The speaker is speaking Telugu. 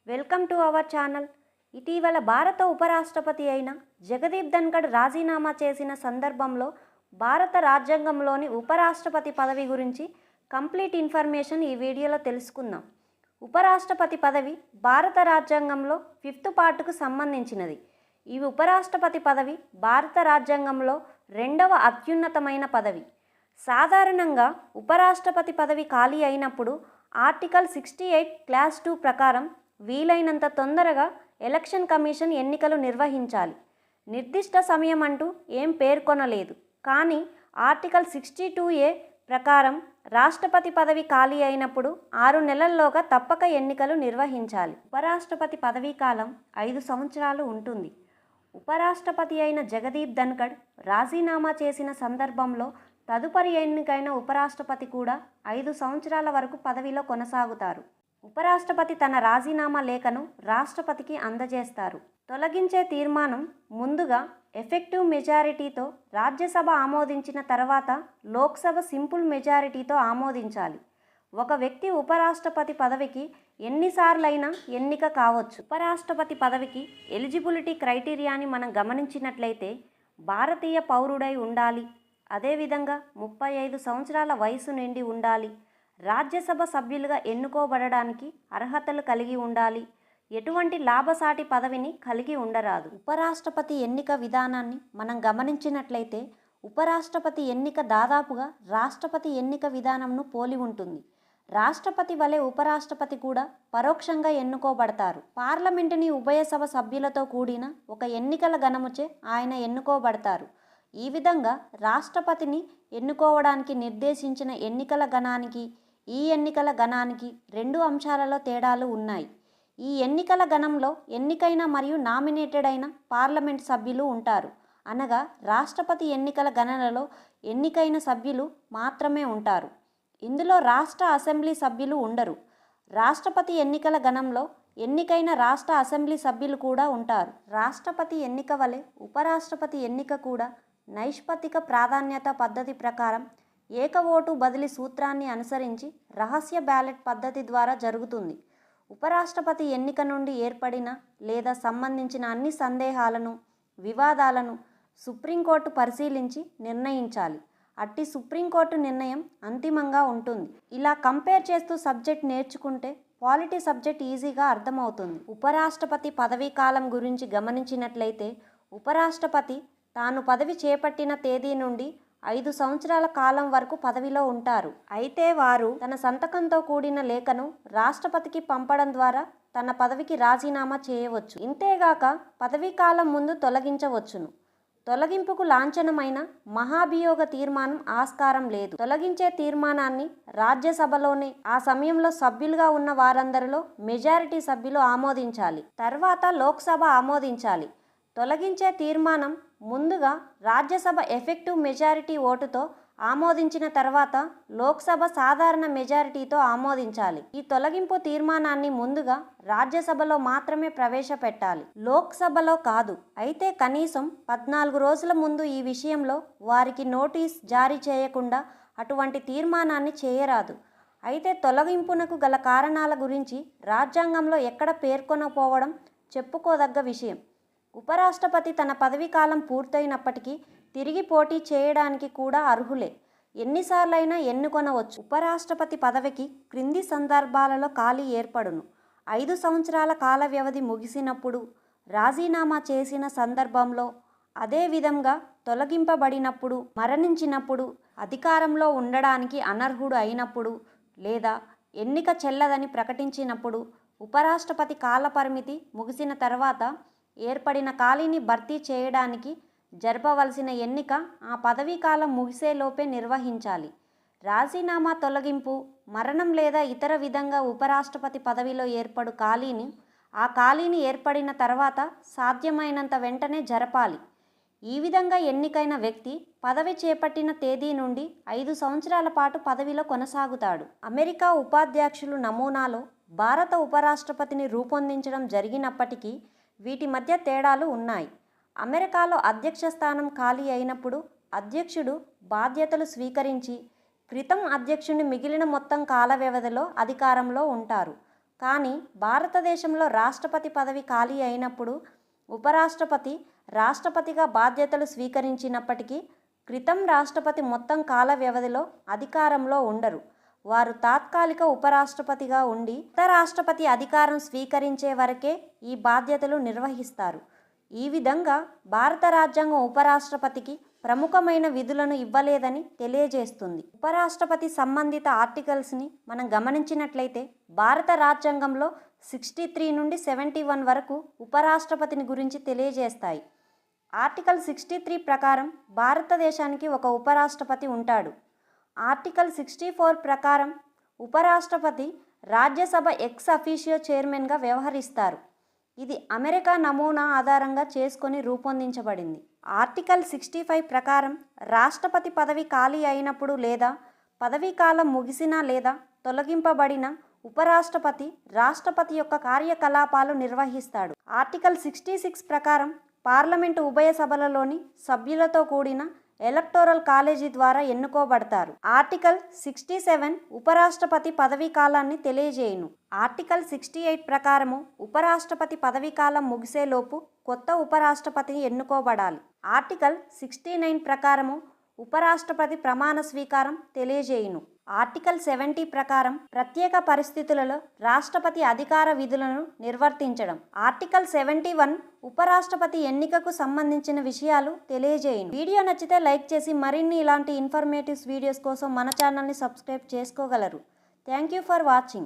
Welcome to our channel. ఇటీవల భారత ఉపరాష్ట్రపతి అయిన జగదీప్ ధన్ఖడ్ రాజీనామా చేసిన సందర్భంలో భారత రాజ్యాంగంలోని ఉపరాష్ట్రపతి పదవి గురించి కంప్లీట్ ఇన్ఫర్మేషన్ ఈ వీడియోలో తెలుసుకుందాం. ఉపరాష్ట్రపతి పదవి భారత రాజ్యాంగంలో 5th పార్టుకు సంబంధించినది. ఈ ఉపరాష్ట్రపతి పదవి భారత రాజ్యాంగంలో 2వ అత్యున్నతమైన పదవి. సాధారణంగా ఉపరాష్ట్రపతి పదవి ఖాళీ అయినప్పుడు ఆర్టికల్ 68 క్లాస్ 2 ప్రకారం వీలైనంత తొందరగా ఎలక్షన్ కమిషన్ ఎన్నికలు నిర్వహించాలి. నిర్దిష్ట సమయం అంటూ ఏం పేర్కొనలేదు. కానీ ఆర్టికల్ 62A ప్రకారం రాష్ట్రపతి పదవి ఖాళీ అయినప్పుడు 6 నెలల్లోగా తప్పక ఎన్నికలు నిర్వహించాలి. ఉపరాష్ట్రపతి పదవీ కాలం 5 సంవత్సరాలు ఉంటుంది. ఉపరాష్ట్రపతి అయిన జగదీప్ ధన్ఖడ్ రాజీనామా చేసిన సందర్భంలో తదుపరి ఎన్నికైన ఉపరాష్ట్రపతి కూడా 5 సంవత్సరాల వరకు పదవిలో కొనసాగుతారు. ఉపరాష్ట్రపతి తన రాజీనామా లేఖను రాష్ట్రపతికి అందజేస్తారు. తొలగించే తీర్మానం ముందుగా ఎఫెక్టివ్ మెజారిటీతో రాజ్యసభ ఆమోదించిన తర్వాత లోక్సభ సింపుల్ మెజారిటీతో ఆమోదించాలి. ఒక వ్యక్తి ఉపరాష్ట్రపతి పదవికి ఎన్నిసార్లైనా ఎన్నిక కావచ్చు. ఉపరాష్ట్రపతి పదవికి ఎలిజిబిలిటీ క్రైటీరియాని మనం గమనించినట్లయితే భారతీయ పౌరుడై ఉండాలి, అదేవిధంగా 35 సంవత్సరాల వయసు నిండి ఉండాలి, రాజ్యసభ సభ్యులుగా ఎన్నుకోబడడానికి అర్హతలు కలిగి ఉండాలి, ఎటువంటి లాభసాటి పదవిని కలిగి ఉండరాదు. ఉపరాష్ట్రపతి ఎన్నిక విధానాన్ని మనం గమనించినట్లయితే ఉపరాష్ట్రపతి ఎన్నిక దాదాపుగా రాష్ట్రపతి ఎన్నిక విధానంను పోలి ఉంటుంది. రాష్ట్రపతి వలె ఉపరాష్ట్రపతి కూడా పరోక్షంగా ఎన్నుకోబడతారు. పార్లమెంటుని ఉభయ సభ సభ్యులతో కూడిన ఒక ఎన్నికల గణముచే ఆయన ఎన్నుకోబడతారు. ఈ విధంగా రాష్ట్రపతిని ఎన్నుకోవడానికి నిర్దేశించిన ఎన్నికల గణానికి ఈ ఎన్నికల గణానికి 2 అంశాలలో తేడాలు ఉన్నాయి. ఈ ఎన్నికల గణంలో ఎన్నికైన మరియు నామినేటెడ్ అయిన పార్లమెంట్ సభ్యులు ఉంటారు. అనగా రాష్ట్రపతి ఎన్నికల గణనలో ఎన్నికైన సభ్యులు మాత్రమే ఉంటారు. ఇందులో రాష్ట్ర అసెంబ్లీ సభ్యులు ఉండరు. రాష్ట్రపతి ఎన్నికల గణంలో ఎన్నికైన రాష్ట్ర అసెంబ్లీ సభ్యులు కూడా ఉంటారు. రాష్ట్రపతి ఎన్నిక వలె ఉపరాష్ట్రపతి ఎన్నిక కూడా నైష్పత్తిక ప్రాధాన్యత పద్ధతి ప్రకారం ఏక ఓటు బదిలీ సూత్రాన్ని అనుసరించి రహస్య బ్యాలెట్ పద్ధతి ద్వారా జరుగుతుంది. ఉపరాష్ట్రపతి ఎన్నిక నుండి ఏర్పడిన లేదా సంబంధించిన అన్ని సందేహాలను, వివాదాలను సుప్రీంకోర్టు పరిశీలించి నిర్ణయించాలి. అట్టి సుప్రీంకోర్టు నిర్ణయం అంతిమంగా ఉంటుంది. ఇలా కంపేర్ చేస్తూ సబ్జెక్ట్ నేర్చుకుంటే పాలిటీ సబ్జెక్ట్ ఈజీగా అర్థమవుతుంది. ఉపరాష్ట్రపతి పదవీ కాలం గురించి గమనించినట్లయితే ఉపరాష్ట్రపతి తాను పదవి చేపట్టిన తేదీ నుండి 5 సంవత్సరాల కాలం వరకు పదవిలో ఉంటారు. అయితే వారు తన సంతకంతో కూడిన లేఖను రాష్ట్రపతికి పంపడం ద్వారా తన పదవికి రాజీనామా చేయవచ్చు. ఇంతేగాక పదవీ కాలం ముందు తొలగించవచ్చును. తొలగింపుకు లాంఛనమైన మహాభియోగ తీర్మానం ఆస్కారం లేదు. తొలగించే తీర్మానాన్ని రాజ్యసభలోనే ఆ సమయంలో సభ్యులుగా ఉన్న వారందరిలో మెజారిటీ సభ్యులు ఆమోదించాలి. తర్వాత లోక్సభ ఆమోదించాలి. తొలగించే తీర్మానం ముందుగా రాజ్యసభ ఎఫెక్టివ్ మెజారిటీ ఓటుతో ఆమోదించిన తర్వాత లోక్సభ సాధారణ మెజారిటీతో ఆమోదించాలి. ఈ తొలగింపు తీర్మానాన్ని ముందుగా రాజ్యసభలో మాత్రమే ప్రవేశపెట్టాలి, లోక్సభలో కాదు. అయితే కనీసం 14 రోజుల ముందు ఈ విషయంలో వారికి నోటీస్ జారీ చేయకుండా అటువంటి తీర్మానాన్ని చేయరాదు. అయితే తొలగింపునకు గల కారణాల గురించి రాజ్యాంగంలో ఎక్కడ పేర్కొనకపోవడం చెప్పుకోదగ్గ విషయం. ఉపరాష్ట్రపతి తన పదవీ కాలం పూర్తయినప్పటికీ తిరిగి పోటీ చేయడానికి కూడా అర్హులే. ఎన్నిసార్లైనా ఎన్నుకొనవచ్చు. ఉపరాష్ట్రపతి పదవికి క్రింది సందర్భాలలో ఖాళీ ఏర్పడును: 5 సంవత్సరాల కాల వ్యవధి ముగిసినప్పుడు, రాజీనామా చేసిన సందర్భంలో, అదేవిధంగా తొలగింపబడినప్పుడు, మరణించినప్పుడు, అధికారంలో ఉండడానికి అనర్హుడు అయినప్పుడు, లేదా ఎన్నిక చెల్లదని ప్రకటించినప్పుడు. ఉపరాష్ట్రపతి కాలపరిమితి ముగిసిన తర్వాత ఏర్పడిన ఖాళీని భర్తీ చేయడానికి జరపవలసిన ఎన్నిక ఆ పదవీ కాలం ముగిసేలోపే నిర్వహించాలి. రాజీనామా, తొలగింపు, మరణం లేదా ఇతర విధంగా ఉపరాష్ట్రపతి పదవిలో ఏర్పడు ఖాళీని ఆ ఖాళీని ఏర్పడిన తర్వాత సాధ్యమైనంత వెంటనే జరపాలి. ఈ విధంగా ఎన్నికైన వ్యక్తి పదవి చేపట్టిన తేదీ నుండి 5 సంవత్సరాల పాటు పదవిలో కొనసాగుతాడు. అమెరికా ఉపాధ్యక్షులు నమూనాలో భారత ఉపరాష్ట్రపతిని రూపొందించడం జరిగినప్పటికీ వీటి మధ్య తేడాలు ఉన్నాయి. అమెరికాలో అధ్యక్ష స్థానం ఖాళీ అయినప్పుడు అధ్యక్షుడు బాధ్యతలు స్వీకరించి క్రితం అధ్యక్షుని మిగిలిన మొత్తం కాల వ్యవధిలో అధికారంలో ఉంటారు. కానీ భారతదేశంలో రాష్ట్రపతి పదవి ఖాళీ అయినప్పుడు ఉపరాష్ట్రపతి రాష్ట్రపతిగా బాధ్యతలు స్వీకరించినప్పటికీ క్రితం రాష్ట్రపతి మొత్తం కాల వ్యవధిలో అధికారంలో ఉండరు. వారు తాత్కాలిక ఉపరాష్ట్రపతిగా ఉండి కొత్త రాష్ట్రపతి అధికారం స్వీకరించే వరకే ఈ బాధ్యతలు నిర్వహిస్తారు. ఈ విధంగా భారత రాజ్యాంగం ఉపరాష్ట్రపతికి ప్రముఖమైన విధులను ఇవ్వలేదని తెలియజేస్తుంది. ఉపరాష్ట్రపతి సంబంధిత ఆర్టికల్స్ని మనం గమనించినట్లయితే భారత రాజ్యాంగంలో 63 నుండి 71 వరకు ఉపరాష్ట్రపతిని గురించి తెలియజేస్తాయి. ఆర్టికల్ 63 ప్రకారం భారతదేశానికి ఒక ఉపరాష్ట్రపతి ఉంటాడు. ఆర్టికల్ 64 ప్రకారం ఉపరాష్ట్రపతి రాజ్యసభ ఎక్స్ అఫీషియో చైర్మన్గా వ్యవహరిస్తారు. ఇది అమెరికా నమూనా ఆధారంగా చేసుకొని రూపొందించబడింది. ఆర్టికల్ 65 ప్రకారం రాష్ట్రపతి పదవి ఖాళీ అయినప్పుడు లేదా పదవీ కాలం ముగిసినా లేదా తొలగింపబడిన ఉపరాష్ట్రపతి రాష్ట్రపతి యొక్క కార్యకలాపాలు నిర్వహిస్తాడు. ఆర్టికల్ 66 ప్రకారం పార్లమెంటు ఉభయ సభలలోని సభ్యులతో కూడిన ఎలక్టోరల్ కాలేజీ ద్వారా ఎన్నుకోబడతారు. ఆర్టికల్ 67 ఉపరాష్ట్రపతి పదవీ కాలాన్ని తెలియజేయును. ఆర్టికల్ 68 ప్రకారము ఉపరాష్ట్రపతి పదవీ కాలం ముగిసేలోపు కొత్త ఉపరాష్ట్రపతిని ఎన్నుకోబడాలి. ఆర్టికల్ 69 ప్రకారము ఉపరాష్ట్రపతి ప్రమాణ స్వీకారం తెలియజేయును. ఆర్టికల్ 70 ప్రకారం ప్రత్యేక పరిస్థితులలో రాష్ట్రపతి అధికార విధులను నిర్వర్తించడం. ఆర్టికల్ 71 ఉపరాష్ట్రపతి ఎన్నికకు సంబంధించిన విషయాలు తెలియజేయును. వీడియో నచ్చితే లైక్ చేసి మరిన్ని ఇలాంటి ఇన్ఫర్మేటివ్ వీడియోస్ కోసం మన ఛానల్ని సబ్స్క్రైబ్ చేసుకోగలరు. Thank you for watching.